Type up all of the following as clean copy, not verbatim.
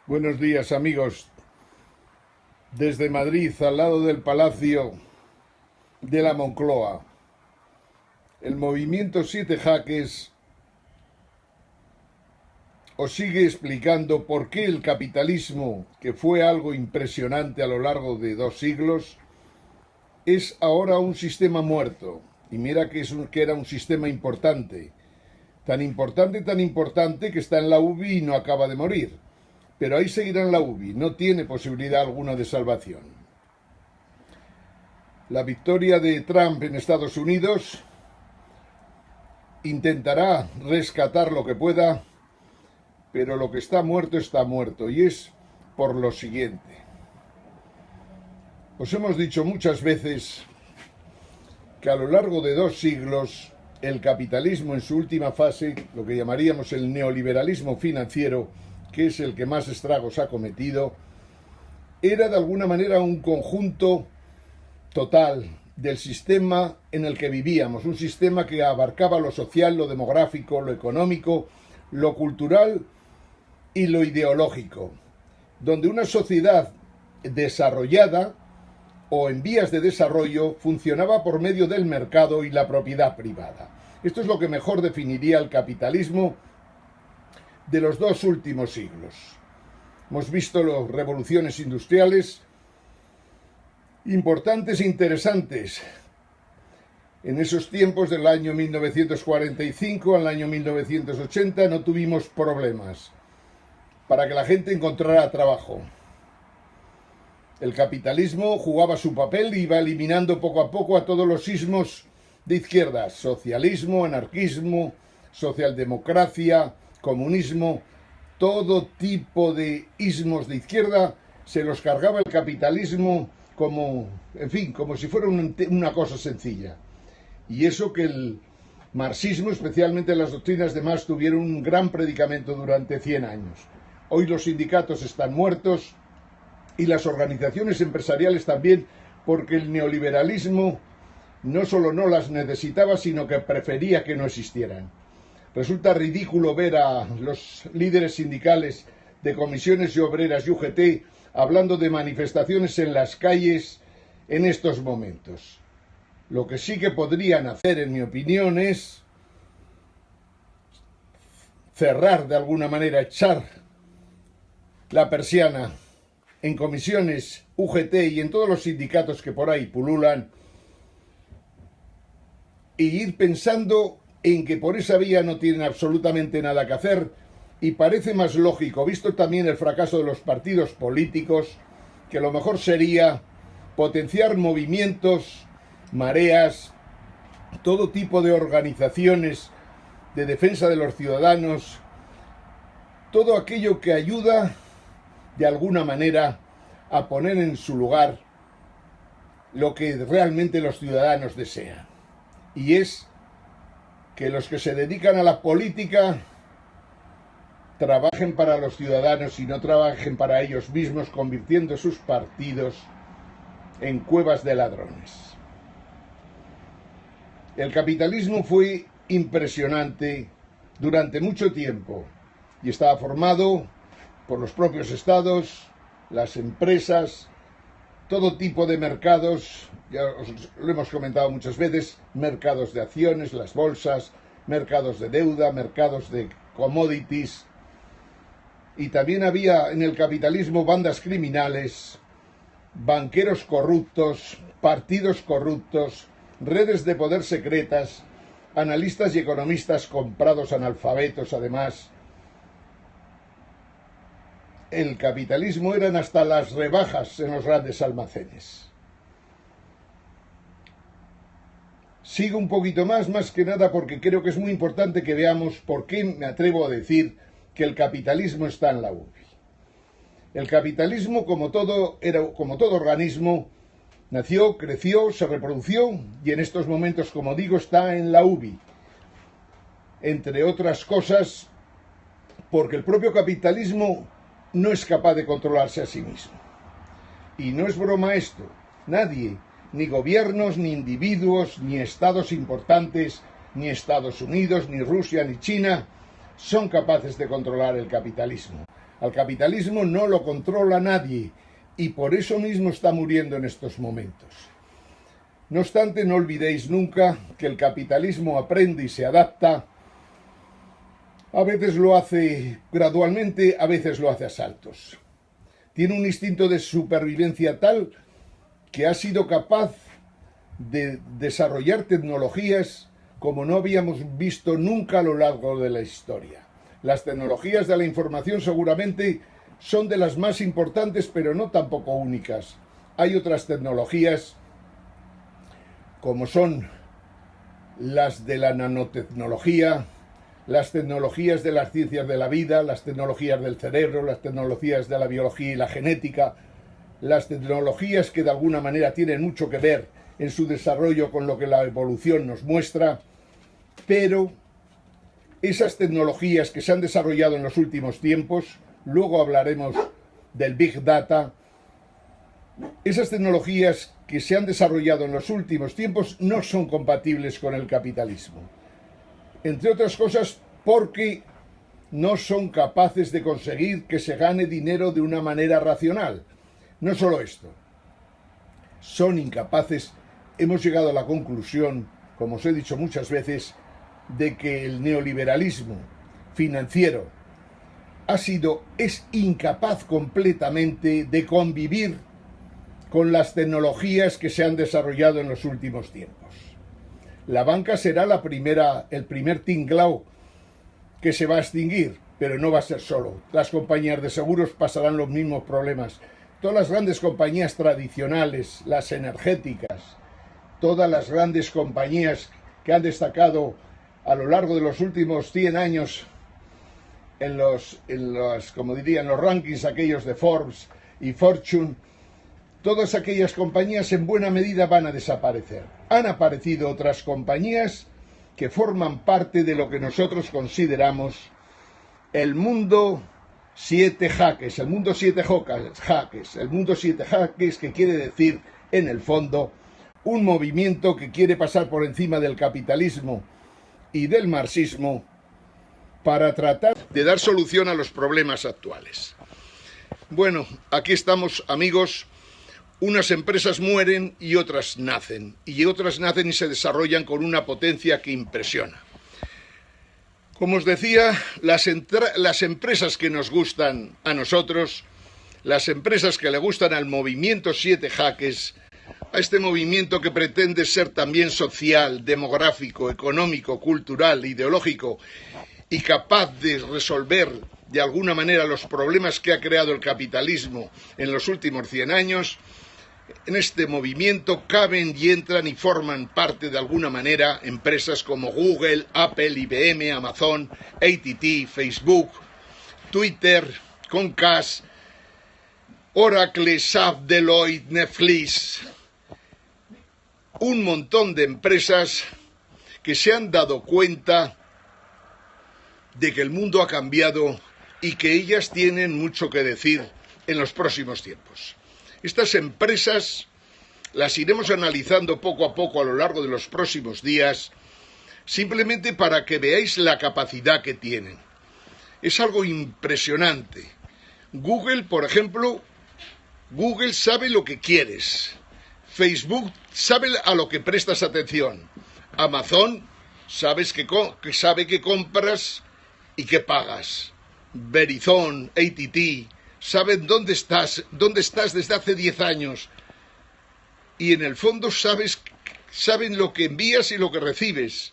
Buenos días, amigos. Desde Madrid, al lado del Palacio de la Moncloa, el movimiento Siete Jaques os sigue explicando por qué el capitalismo, que fue algo impresionante a lo largo de 2 siglos, es ahora un sistema muerto. Y mira que era un sistema importante. Tan importante que está en la UBI y no acaba de morir. Pero ahí seguirá en la UBI, no tiene posibilidad alguna de salvación. La victoria de Trump en Estados Unidos intentará rescatar lo que pueda, pero lo que está muerto, y es por lo siguiente. Os hemos dicho muchas veces que a lo largo de 2 siglos el capitalismo en su última fase, lo que llamaríamos el neoliberalismo financiero, que es el que más estragos ha cometido, era de alguna manera un conjunto total del sistema en el que vivíamos, un sistema que abarcaba lo social, lo demográfico, lo económico, lo cultural y lo ideológico, donde una sociedad desarrollada o en vías de desarrollo funcionaba por medio del mercado y la propiedad privada. Esto es lo que mejor definiría el capitalismo de los 2 últimos siglos. Hemos visto las revoluciones industriales importantes e interesantes. En esos tiempos del año 1945 al año 1980 no tuvimos problemas para que la gente encontrara trabajo. El capitalismo jugaba su papel y iba eliminando poco a poco a todos los ismos de izquierda: socialismo, anarquismo, socialdemocracia, comunismo. Todo tipo de ismos de izquierda se los cargaba el capitalismo como si fuera una cosa sencilla. Y eso que el marxismo, especialmente las doctrinas de Marx, tuvieron un gran predicamento durante 100 años. Hoy los sindicatos están muertos y las organizaciones empresariales también, porque el neoliberalismo no solo no las necesitaba, sino que prefería que no existieran. Resulta ridículo ver a los líderes sindicales de comisiones y obreras y UGT hablando de manifestaciones en las calles en estos momentos. Lo que sí que podrían hacer, en mi opinión, es cerrar de alguna manera, echar la persiana en comisiones, UGT y en todos los sindicatos que por ahí pululan, e ir pensando en que por esa vía no tienen absolutamente nada que hacer. Y parece más lógico, visto también el fracaso de los partidos políticos, que lo mejor sería potenciar movimientos, mareas, todo tipo de organizaciones de defensa de los ciudadanos, todo aquello que ayuda de alguna manera a poner en su lugar lo que realmente los ciudadanos desean. Y es que los que se dedican a la política trabajen para los ciudadanos y no trabajen para ellos mismos, convirtiendo sus partidos en cuevas de ladrones. El capitalismo fue impresionante durante mucho tiempo y estaba formado por los propios estados, las empresas, todo tipo de mercados. Ya os lo hemos comentado muchas veces: mercados de acciones, las bolsas, mercados de deuda, mercados de commodities. Y también había en el capitalismo bandas criminales, banqueros corruptos, partidos corruptos, redes de poder secretas, analistas y economistas comprados, analfabetos además. El capitalismo eran hasta las rebajas en los grandes almacenes. Sigo un poquito más que nada porque creo que es muy importante que veamos por qué me atrevo a decir que el capitalismo está en la UBI. El capitalismo, como todo organismo, nació, creció, se reprodució y en estos momentos, como digo, está en la UBI. Entre otras cosas, porque el propio capitalismo no es capaz de controlarse a sí mismo. Y no es broma esto. Nadie, ni gobiernos, ni individuos, ni estados importantes, ni Estados Unidos, ni Rusia, ni China, son capaces de controlar el capitalismo. Al capitalismo no lo controla nadie y por eso mismo está muriendo en estos momentos. No obstante, no olvidéis nunca que el capitalismo aprende y se adapta. A veces lo hace gradualmente, a veces lo hace a saltos. Tiene un instinto de supervivencia tal que ha sido capaz de desarrollar tecnologías como no habíamos visto nunca a lo largo de la historia. Las tecnologías de la información seguramente son de las más importantes, pero no tampoco únicas. Hay otras tecnologías como son las de la nanotecnología, las tecnologías de las ciencias de la vida, las tecnologías del cerebro, las tecnologías de la biología y la genética, las tecnologías que de alguna manera tienen mucho que ver en su desarrollo con lo que la evolución nos muestra, pero esas tecnologías que se han desarrollado en los últimos tiempos, luego hablaremos del Big Data, esas tecnologías que se han desarrollado en los últimos tiempos no son compatibles con el capitalismo. Entre otras cosas porque no son capaces de conseguir que se gane dinero de una manera racional. No solo esto, son incapaces, hemos llegado a la conclusión, como os he dicho muchas veces, de que el neoliberalismo financiero es incapaz completamente de convivir con las tecnologías que se han desarrollado en los últimos tiempos. La banca será el primer tinglao que se va a extinguir, pero no va a ser solo. Las compañías de seguros pasarán los mismos problemas. Todas las grandes compañías tradicionales, las energéticas, todas las grandes compañías que han destacado a lo largo de los últimos 100 años en los rankings aquellos de Forbes y Fortune, todas aquellas compañías en buena medida van a desaparecer. Han aparecido otras compañías que forman parte de lo que nosotros consideramos el mundo 7 jaques, el mundo 7 jaques, el mundo 7 jaques, que quiere decir, en el fondo, un movimiento que quiere pasar por encima del capitalismo y del marxismo para tratar de dar solución a los problemas actuales. Bueno, aquí estamos, amigos. Unas empresas mueren y otras nacen y se desarrollan con una potencia que impresiona. Como os decía, las empresas que nos gustan a nosotros, las empresas que le gustan al movimiento 7 jaques, a este movimiento que pretende ser también social, demográfico, económico, cultural, ideológico y capaz de resolver de alguna manera los problemas que ha creado el capitalismo en los últimos 100 años, en este movimiento caben y entran y forman parte de alguna manera empresas como Google, Apple, IBM, Amazon, AT&T, Facebook, Twitter, Comcast, Oracle, SAP, Deloitte, Netflix. Un montón de empresas que se han dado cuenta de que el mundo ha cambiado y que ellas tienen mucho que decir en los próximos tiempos. Estas empresas las iremos analizando poco a poco a lo largo de los próximos días, simplemente para que veáis la capacidad que tienen. Es algo impresionante. Google, por ejemplo, Google sabe lo que quieres. Facebook sabe a lo que prestas atención. Amazon sabe que compras y que pagas. Verizon, AT&T, saben dónde estás desde hace 10 años. Y en el fondo saben lo que envías y lo que recibes.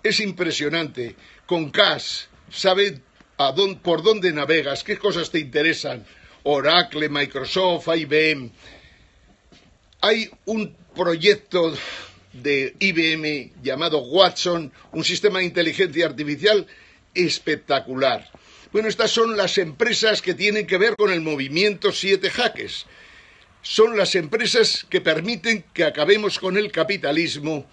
Es impresionante. Comcast sabe por dónde navegas, qué cosas te interesan. Oracle, Microsoft, IBM. Hay un proyecto de IBM llamado Watson, un sistema de inteligencia artificial espectacular. Bueno, estas son las empresas que tienen que ver con el movimiento 7 jaques. Son las empresas que permiten que acabemos con el capitalismo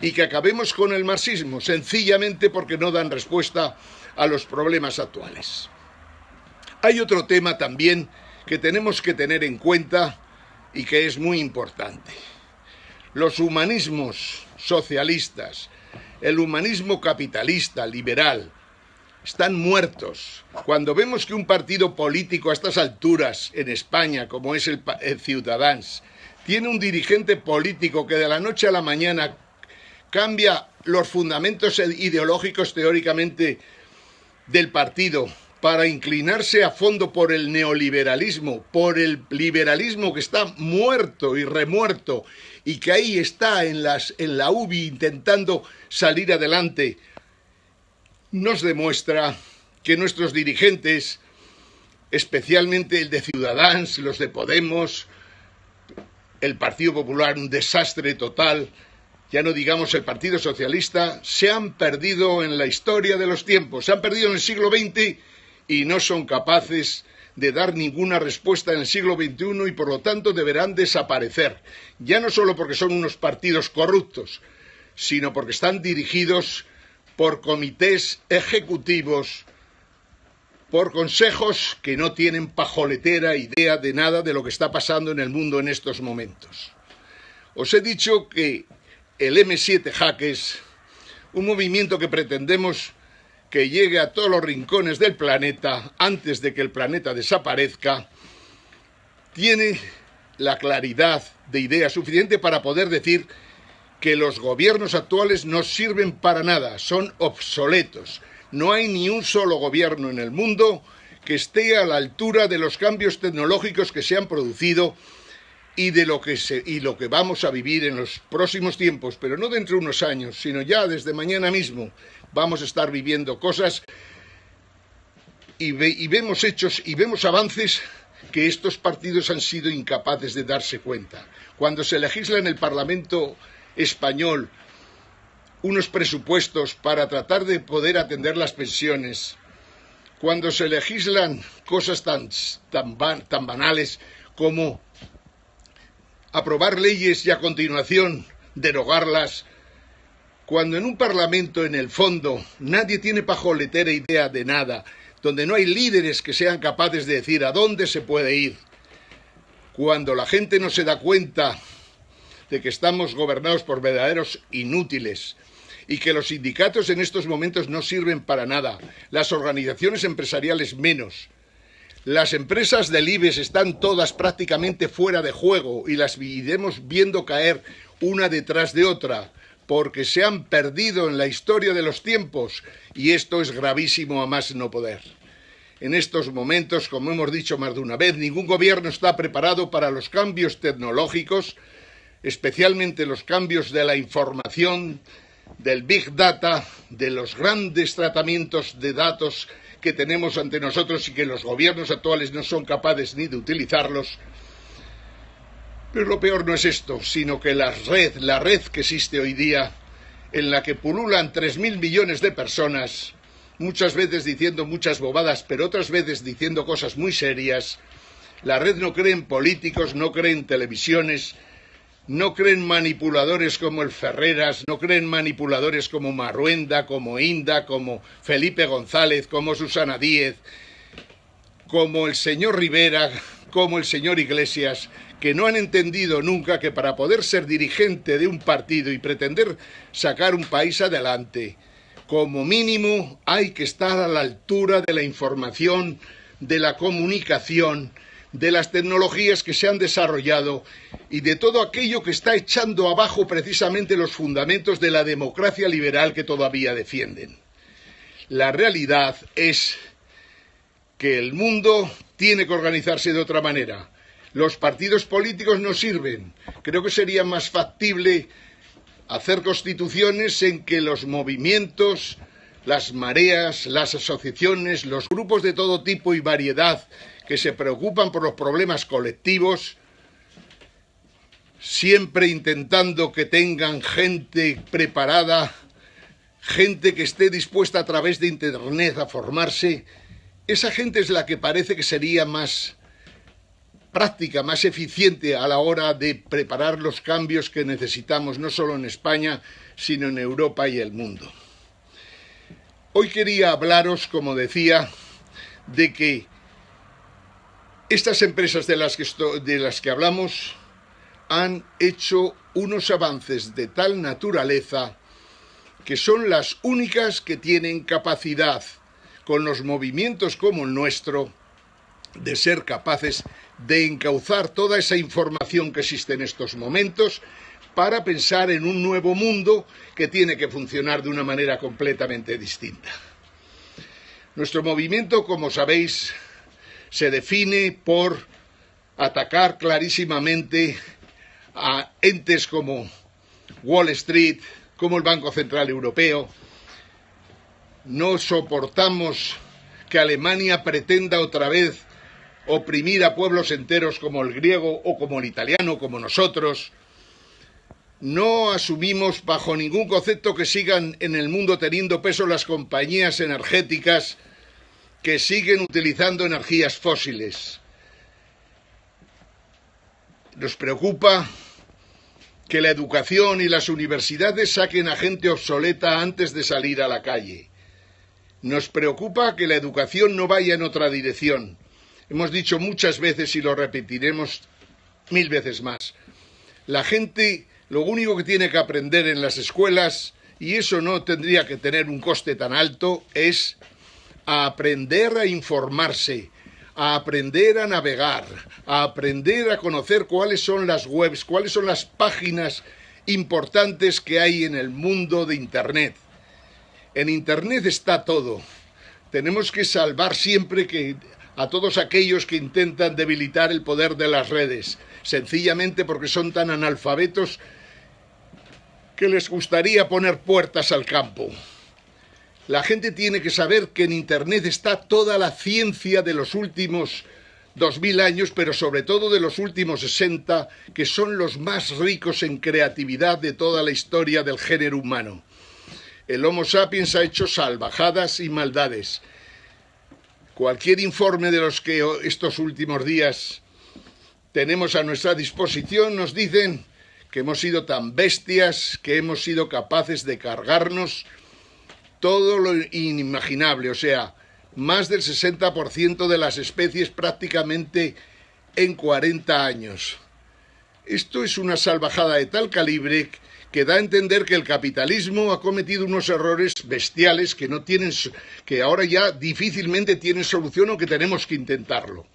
y que acabemos con el marxismo, sencillamente porque no dan respuesta a los problemas actuales. Hay otro tema también que tenemos que tener en cuenta y que es muy importante. Los humanismos socialistas, el humanismo capitalista, liberal, están muertos. Cuando vemos que un partido político a estas alturas en España, como es el Ciudadanos, tiene un dirigente político que de la noche a la mañana cambia los fundamentos ideológicos teóricamente del partido para inclinarse a fondo por el neoliberalismo, por el liberalismo que está muerto y remuerto y que ahí está en la UBI intentando salir adelante, nos demuestra que nuestros dirigentes, especialmente el de Ciudadanos, los de Podemos, el Partido Popular, un desastre total, ya no digamos el Partido Socialista, se han perdido en la historia de los tiempos, se han perdido en el siglo XX y no son capaces de dar ninguna respuesta en el siglo XXI y por lo tanto deberán desaparecer, ya no solo porque son unos partidos corruptos, sino porque están dirigidos por comités ejecutivos, por consejos que no tienen pajoletera idea de nada de lo que está pasando en el mundo en estos momentos. Os he dicho que el M7 Jaques, un movimiento que pretendemos que llegue a todos los rincones del planeta antes de que el planeta desaparezca, tiene la claridad de idea suficiente para poder decir que los gobiernos actuales no sirven para nada, son obsoletos. No hay ni un solo gobierno en el mundo que esté a la altura de los cambios tecnológicos que se han producido y de lo que vamos a vivir en los próximos tiempos, pero no dentro de unos años, sino ya desde mañana mismo vamos a estar viviendo cosas y vemos hechos y vemos avances que estos partidos han sido incapaces de darse cuenta. Cuando se legisla en el Parlamento español unos presupuestos para tratar de poder atender las pensiones, cuando se legislan cosas tan banales como aprobar leyes y a continuación derogarlas, cuando en un parlamento en el fondo nadie tiene pajoletera idea de nada, donde no hay líderes que sean capaces de decir a dónde se puede ir, cuando la gente no se da cuenta de que estamos gobernados por verdaderos inútiles y que los sindicatos en estos momentos no sirven para nada, las organizaciones empresariales menos. Las empresas del IBEX están todas prácticamente fuera de juego y las iremos viendo caer una detrás de otra, porque se han perdido en la historia de los tiempos y esto es gravísimo a más no poder. En estos momentos, como hemos dicho más de una vez, ningún gobierno está preparado para los cambios tecnológicos, especialmente los cambios de la información, del Big Data, de los grandes tratamientos de datos que tenemos ante nosotros y que los gobiernos actuales no son capaces ni de utilizarlos. Pero lo peor no es esto, sino que la red que existe hoy día, en la que pululan 3.000 millones de personas, muchas veces diciendo muchas bobadas, pero otras veces diciendo cosas muy serias, la red no cree en políticos, no cree en televisiones, no creen manipuladores como el Ferreras, no creen manipuladores como Marruenda, como Inda, como Felipe González, como Susana Díez, como el señor Rivera, como el señor Iglesias, que no han entendido nunca que para poder ser dirigente de un partido y pretender sacar un país adelante, como mínimo hay que estar a la altura de la información, de la comunicación, de las tecnologías que se han desarrollado y de todo aquello que está echando abajo precisamente los fundamentos de la democracia liberal que todavía defienden. La realidad es que el mundo tiene que organizarse de otra manera. Los partidos políticos no sirven. Creo que sería más factible hacer constituciones en que los movimientos, las mareas, las asociaciones, los grupos de todo tipo y variedad que se preocupan por los problemas colectivos, siempre intentando que tengan gente preparada, gente que esté dispuesta a través de Internet a formarse, esa gente es la que parece que sería más práctica, más eficiente a la hora de preparar los cambios que necesitamos, no solo en España, sino en Europa y el mundo. Hoy quería hablaros, como decía, de que estas empresas de las que hablamos han hecho unos avances de tal naturaleza que son las únicas que tienen capacidad, con los movimientos como el nuestro, de ser capaces de encauzar toda esa información que existe en estos momentos para pensar en un nuevo mundo que tiene que funcionar de una manera completamente distinta. Nuestro movimiento, como sabéis, se define por atacar clarísimamente a entes como Wall Street, como el Banco Central Europeo. No soportamos que Alemania pretenda otra vez oprimir a pueblos enteros como el griego o como el italiano, como nosotros. No asumimos bajo ningún concepto que sigan en el mundo teniendo peso las compañías energéticas que siguen utilizando energías fósiles. Nos preocupa que la educación y las universidades saquen a gente obsoleta antes de salir a la calle. Nos preocupa que la educación no vaya en otra dirección. Hemos dicho muchas veces y lo repetiremos 1000 veces más. La gente lo único que tiene que aprender en las escuelas, y eso no tendría que tener un coste tan alto, es a aprender a informarse, a aprender a navegar, a aprender a conocer cuáles son las webs, cuáles son las páginas importantes que hay en el mundo de Internet. En Internet está todo. Tenemos que salvar siempre a todos aquellos que intentan debilitar el poder de las redes, sencillamente porque son tan analfabetos que les gustaría poner puertas al campo. La gente tiene que saber que en Internet está toda la ciencia de los últimos 2000 años, pero sobre todo de los últimos 60, que son los más ricos en creatividad de toda la historia del género humano. El Homo sapiens ha hecho salvajadas y maldades. Cualquier informe de los que estos últimos días tenemos a nuestra disposición nos dicen que hemos sido tan bestias, que hemos sido capaces de cargarnos todo lo inimaginable, o sea, más del 60% de las especies prácticamente en 40 años. Esto es una salvajada de tal calibre que da a entender que el capitalismo ha cometido unos errores bestiales que ahora ya difícilmente tienen solución o que tenemos que intentarlo.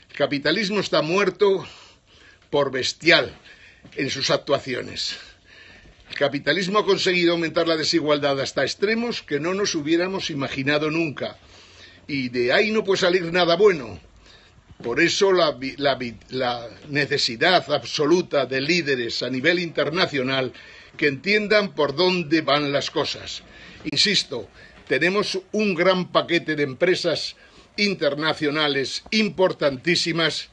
El capitalismo está muerto por bestial en sus actuaciones. El capitalismo ha conseguido aumentar la desigualdad hasta extremos que no nos hubiéramos imaginado nunca. Y de ahí no puede salir nada bueno. Por eso la necesidad absoluta de líderes a nivel internacional que entiendan por dónde van las cosas. Insisto, tenemos un gran paquete de empresas internacionales importantísimas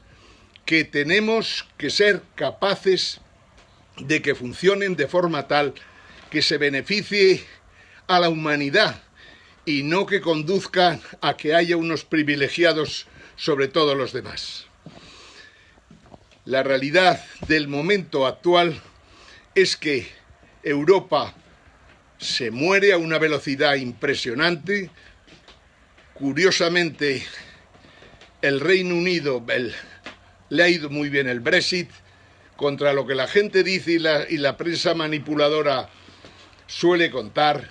que tenemos que ser capaces de que funcionen de forma tal que se beneficie a la humanidad y no que conduzcan a que haya unos privilegiados sobre todos los demás. La realidad del momento actual es que Europa se muere a una velocidad impresionante. Curiosamente, el Reino Unido le ha ido muy bien el Brexit, contra lo que la gente dice y la prensa manipuladora suele contar.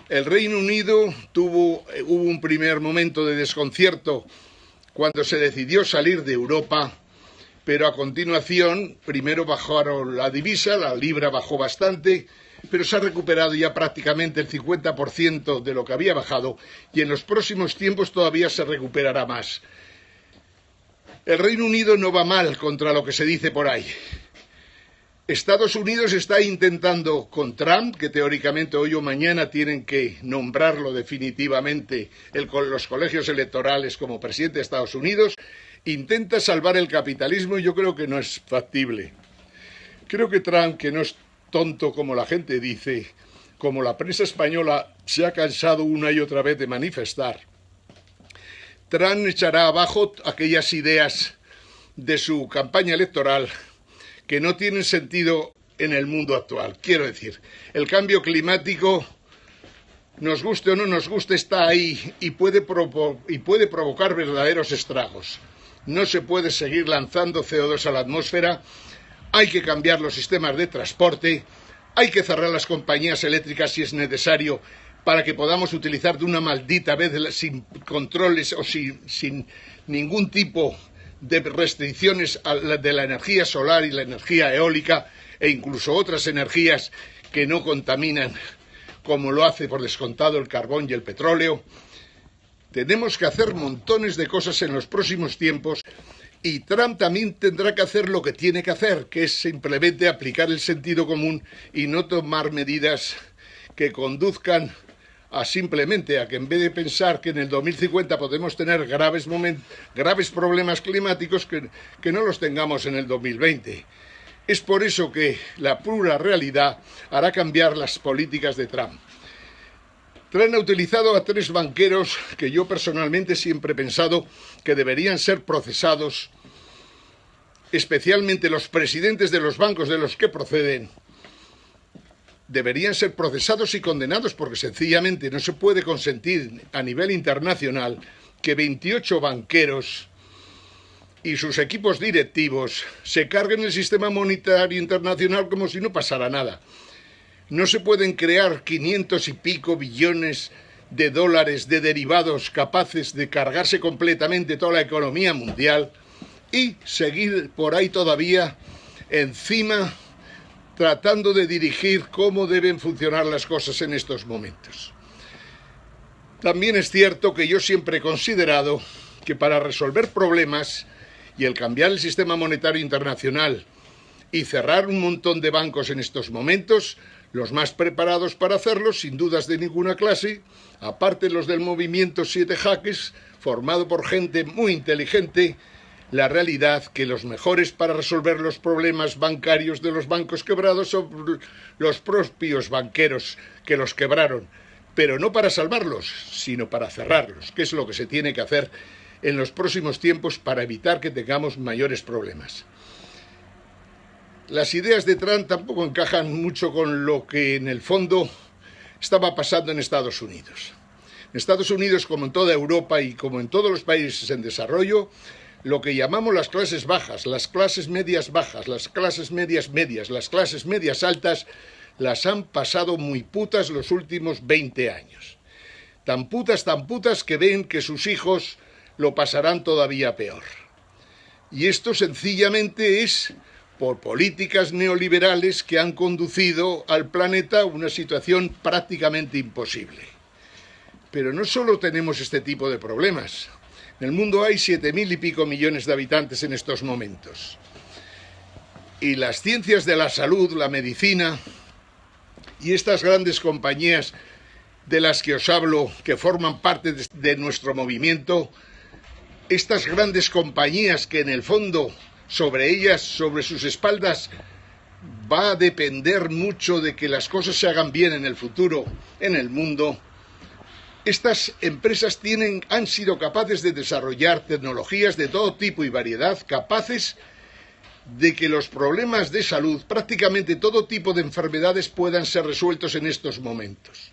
El Reino Unido hubo un primer momento de desconcierto cuando se decidió salir de Europa, pero a continuación primero bajaron la divisa, la libra bajó bastante, pero se ha recuperado ya prácticamente el 50% de lo que había bajado y en los próximos tiempos todavía se recuperará más. El Reino Unido no va mal contra lo que se dice por ahí. Estados Unidos está intentando con Trump, que teóricamente hoy o mañana tienen que nombrarlo definitivamente los colegios electorales como presidente de Estados Unidos, intenta salvar el capitalismo y yo creo que no es factible. Creo que Trump, que no es tonto como la gente dice, como la prensa española se ha cansado una y otra vez de manifestar, Trump echará abajo aquellas ideas de su campaña electoral que no tienen sentido en el mundo actual. Quiero decir, el cambio climático, nos guste o no nos guste, está ahí y puede provocar verdaderos estragos. No se puede seguir lanzando CO2 a la atmósfera, hay que cambiar los sistemas de transporte, hay que cerrar las compañías eléctricas si es necesario, para que podamos utilizar de una maldita vez sin controles o sin ningún tipo de restricciones de la energía solar y la energía eólica e incluso otras energías que no contaminan, como lo hace por descontado el carbón y el petróleo. Tenemos que hacer montones de cosas en los próximos tiempos y Trump también tendrá que hacer lo que tiene que hacer, que es simplemente aplicar el sentido común y no tomar medidas que conduzcan simplemente a que en vez de pensar que en el 2050 podemos tener graves problemas climáticos, que no los tengamos en el 2020. Es por eso que la pura realidad hará cambiar las políticas de Trump. Trump ha utilizado a 3 banqueros que yo personalmente siempre he pensado que deberían ser procesados, especialmente los presidentes de los bancos de los que proceden. Deberían ser procesados y condenados porque sencillamente no se puede consentir a nivel internacional que 28 banqueros y sus equipos directivos se carguen el sistema monetario internacional como si no pasara nada. No se pueden crear 500 y pico billones de dólares de derivados capaces de cargarse completamente toda la economía mundial y seguir por ahí todavía encima tratando de dirigir cómo deben funcionar las cosas en estos momentos. También es cierto que yo siempre he considerado que para resolver problemas y el cambiar el sistema monetario internacional y cerrar un montón de bancos en estos momentos, los más preparados para hacerlo, sin dudas de ninguna clase, aparte los del movimiento 7 Jaques, formado por gente muy inteligente, la realidad que los mejores para resolver los problemas bancarios de los bancos quebrados son los propios banqueros que los quebraron, pero no para salvarlos, sino para cerrarlos, que es lo que se tiene que hacer en los próximos tiempos para evitar que tengamos mayores problemas. Las ideas de Trump tampoco encajan mucho con lo que en el fondo estaba pasando en Estados Unidos. En Estados Unidos, como en toda Europa y como en todos los países en desarrollo, lo que llamamos las clases bajas, las clases medias bajas, las clases medias medias, las clases medias altas, las han pasado muy putas los últimos 20 años. Tan putas que ven que sus hijos lo pasarán todavía peor. Y esto sencillamente es por políticas neoliberales que han conducido al planeta a una situación prácticamente imposible. Pero no solo tenemos este tipo de problemas. En el mundo hay 7.000 y pico millones de habitantes en estos momentos. Y las ciencias de la salud, la medicina y estas grandes compañías de las que os hablo, que forman parte de nuestro movimiento, estas grandes compañías que en el fondo sobre ellas, sobre sus espaldas, va a depender mucho de que las cosas se hagan bien en el futuro, en el mundo. Estas empresas han sido capaces de desarrollar tecnologías de todo tipo y variedad, capaces de que los problemas de salud, prácticamente todo tipo de enfermedades, puedan ser resueltos en estos momentos.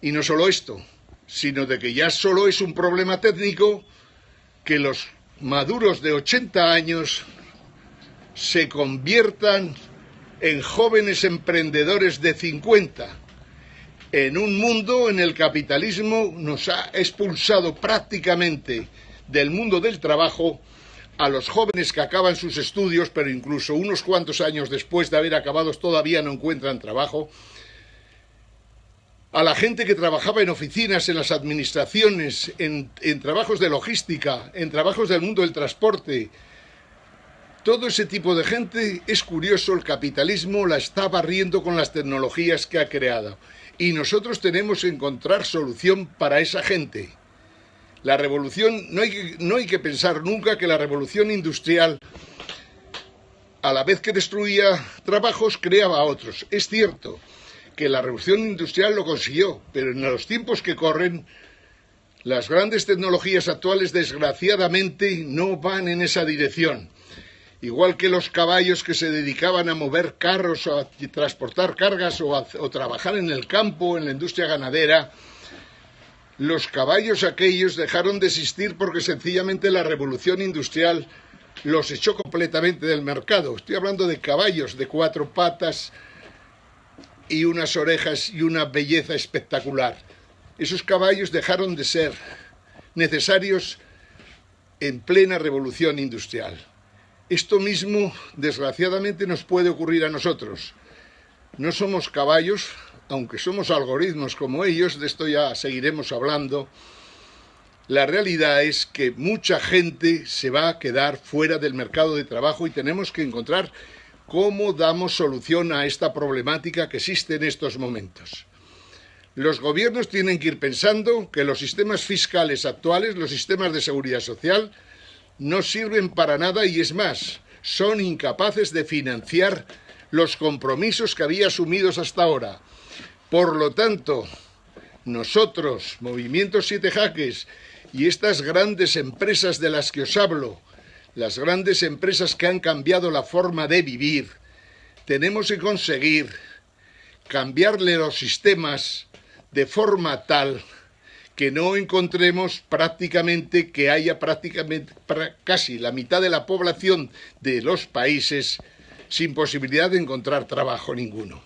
Y no solo esto, sino de que ya solo es un problema técnico que los maduros de 80 años se conviertan en jóvenes emprendedores de 50. En un mundo en el capitalismo nos ha expulsado prácticamente del mundo del trabajo a los jóvenes que acaban sus estudios, pero incluso unos cuantos años después de haber acabados todavía no encuentran trabajo, a la gente que trabajaba en oficinas, en las administraciones, en trabajos de logística, en trabajos del mundo del transporte. Todo ese tipo de gente, es curioso, el capitalismo la está barriendo con las tecnologías que ha creado. Y nosotros tenemos que encontrar solución para esa gente. La revolución, no hay que pensar nunca que la revolución industrial, a la vez que destruía trabajos, creaba otros. Es cierto que la revolución industrial lo consiguió, pero en los tiempos que corren, las grandes tecnologías actuales desgraciadamente no van en esa dirección. Igual que los caballos que se dedicaban a mover carros o a transportar cargas o trabajar en el campo, en la industria ganadera, los caballos aquellos dejaron de existir porque sencillamente la revolución industrial los echó completamente del mercado. Estoy hablando de caballos de 4 patas y unas orejas y una belleza espectacular. Esos caballos dejaron de ser necesarios en plena revolución industrial. Esto mismo, desgraciadamente, nos puede ocurrir a nosotros. No somos caballos, aunque somos algoritmos como ellos, de esto ya seguiremos hablando. La realidad es que mucha gente se va a quedar fuera del mercado de trabajo y tenemos que encontrar cómo damos solución a esta problemática que existe en estos momentos. Los gobiernos tienen que ir pensando que los sistemas fiscales actuales, los sistemas de seguridad social, no sirven para nada y es más, son incapaces de financiar los compromisos que había asumidos hasta ahora. Por lo tanto, nosotros, Movimiento Siete Jaques, y estas grandes empresas de las que os hablo, las grandes empresas que han cambiado la forma de vivir, tenemos que conseguir cambiarle los sistemas de forma tal que no encontremos prácticamente que haya casi la mitad de la población de los países sin posibilidad de encontrar trabajo ninguno.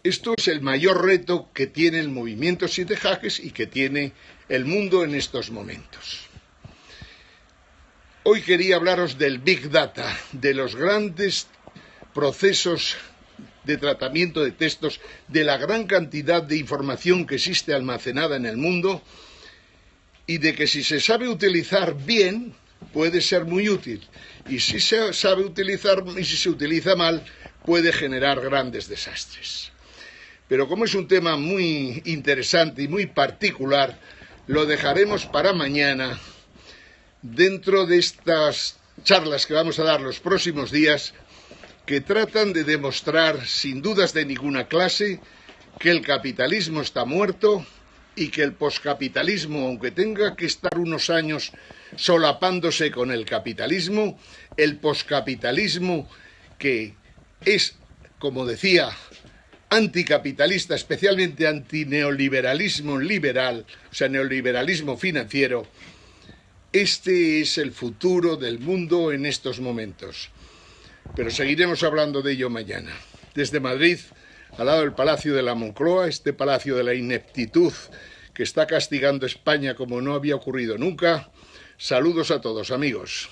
Esto es el mayor reto que tiene el Movimiento Siete Jaques y que tiene el mundo en estos momentos. Hoy quería hablaros del Big Data, de los grandes procesos de tratamiento de textos, de la gran cantidad de información que existe almacenada en el mundo y de que si se sabe utilizar bien puede ser muy útil y si se sabe utilizar y si se utiliza mal puede generar grandes desastres. Pero como es un tema muy interesante y muy particular, lo dejaremos para mañana dentro de estas charlas que vamos a dar los próximos días, que tratan de demostrar, sin dudas de ninguna clase, que el capitalismo está muerto y que el poscapitalismo, aunque tenga que estar unos años solapándose con el capitalismo, el poscapitalismo, que es, como decía, anticapitalista, especialmente antineoliberalismo liberal, o sea, neoliberalismo financiero, este es el futuro del mundo en estos momentos. Pero seguiremos hablando de ello mañana. Desde Madrid, al lado del Palacio de la Moncloa, este palacio de la ineptitud que está castigando a España como no había ocurrido nunca. Saludos a todos, amigos.